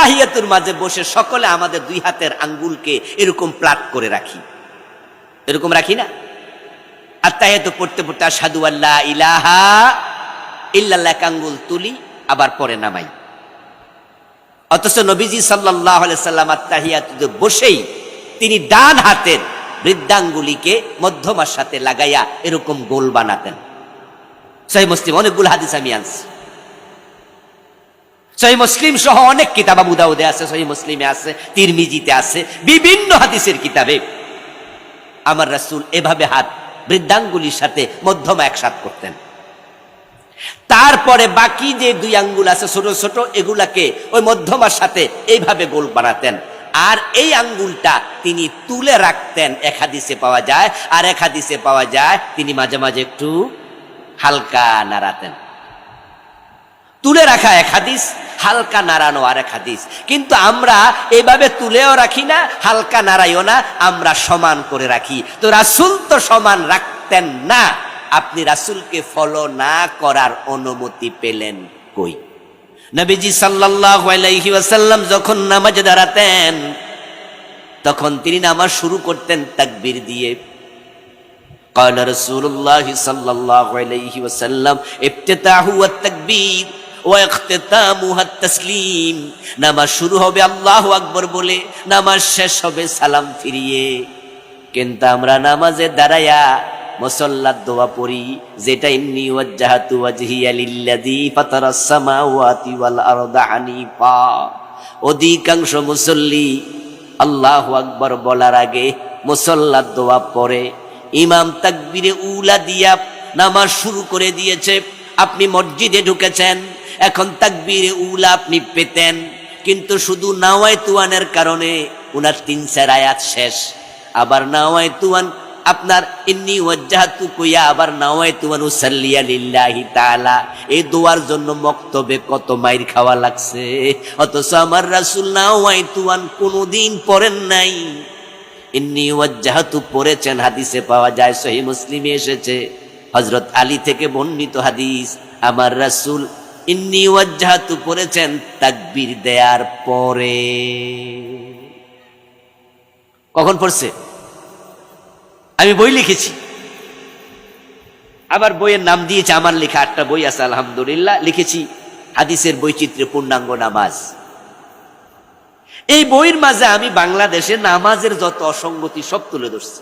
আত্তাহিয়াতুর মাঝে বসে সকলে আমাদের দুই হাতের আঙ্গুলকে এরকম প্লাট করে রাখি, এরকম রাখি না? আত্তাহিয়াতু পড়তে পড়তে আশহাদু আল্লা ইলাহা ইল্লাল্লাহ আঙ্গুল তুলি, আবার পরে নামাই। অথচ নবীজি সাল্লাল্লাহু আলাইহি সাল্লাম আত্তাহিয়াতুতে বসেই তিনি ডান হাতের বৃদ্ধাঙ্গুলিকে মধ্যমার সাথে লাগাইয়া এরকম গোল বানাতেন। সহিহ মুসলিম অনেকগুলো হাদিস আমি আনছি, সহিহ মুসলিম সহ অনেক কিতাব, আবু দাউদে আছে, সহিহ মুসলিমে আছে, তিরমিজিতে আছে, বিভিন্ন হাদিসের কিতাবে আমার রাসূল এভাবে হাত বৃদ্ধাঙ্গুলির সাথে মধ্যমা একসাথ করতেন। তারপরে বাকি যে দুই আঙ্গুল আছে ছোট ছোট, এগুলাকে ওই মধ্যমার সাথে এইভাবে গোল বানাতেন। আর এই আঙ্গুলটা তিনি তুলে রাখতেন, এক হাদিসে পাওয়া যায়। আর এক হাদিসে পাওয়া যায় তিনি মাঝে মাঝে একটু হালকা নাড়াতেন। তুলে রাখা এক হাদিস, হালকা নাড়ানো আর এক হাদিস। কিন্তু আমরা এইভাবে তুলেও রাখি না, হালকা নাড়াইও না, আমরা সমান করে রাখি। তো রাসূল তো সমান রাখতেন না। আপনি রাসূলকে ফলো না করার অনুমতি পেলেন কই? নবীজি সাল্লাল্লাহু আলাইহি ওয়াসাল্লাম যখন নামাজে দাঁড়াতেন তখন তিনি নামাজ শুরু করতেন তাকবীর দিয়ে। ক্বালা রাসূলুল্লাহ সাল্লাল্লাহু আলাইহি ওয়াসাল্লাম ইফতিতাহু ওয়াত তাকবীর ওয়া ইখতিতামুহু আত তাসলিম। নামাজ শুরু হবে আল্লাহু আকবার বলে, নামাজ শেষ হবে সালাম ফিরিয়ে। কিন্তু আমরা নামাজে দাঁড়ায়া মুসাল্লাত দোয়া পড়ি, যেটা ইন্নী ওয়াজ্জাহাতু ওয়াজহিয়া লিল্লাযী ফাতারাস সামাওয়াতি ওয়াল আরদা হানিফা। অধিকাংশ মুসল্লি আল্লাহু আকবার বলার আগে মুসাল্লাত দোয়া পড়ে, ইমাম তাকবীরে উলা দিয়া নামাজ শুরু করে দিয়েছে। আপনি মসজিদে ঢুকেছেন, এখন তাকবীরে উলা আপনি পেতেন, কিন্তু শুধু নাওয়াইতুয়ানের কারণে উনার 3-4 আয়াত শেষ। আবার নাওয়াইতুয়ান আপনার ইন্নী ওয়াজ্জাহাতু কইয়া আবার নাওয়াইতু আন উসাল্লিয়া লিল্লাহি তাআলা, এই দোয়ার জন্য মক্তবে কত মাইর খাওয়া লাগছে। অথচ আমার রাসূল নাওয়াইতু আন কোনদিন পড়েন নাই, ইন্নী ওয়াজ্জাহাতু পড়েছেন। হাদিসে পাওয়া যায়, সহিহ মুসলিমে এসেছে, হযরত আলী থেকে বর্ণিত হাদিস, আমার রাসূল ইন্নী ওয়াজ্জাহাতু পড়েছেন তাকবীর দেওয়ার পরে। কখন পড়ছে? আমি বই লিখেছি, আবার বইয়ের নাম দিয়েছি, আমার লেখা 8টা বই আছে আলহামদুলিল্লাহ, লিখেছি হাদিসের বৈচিত্র্য পূর্ণাঙ্গ নামাজ। এই বইয়ের মাঝে আমি বাংলাদেশে নামাজের যত অসঙ্গতি সব তুলে ধরছি।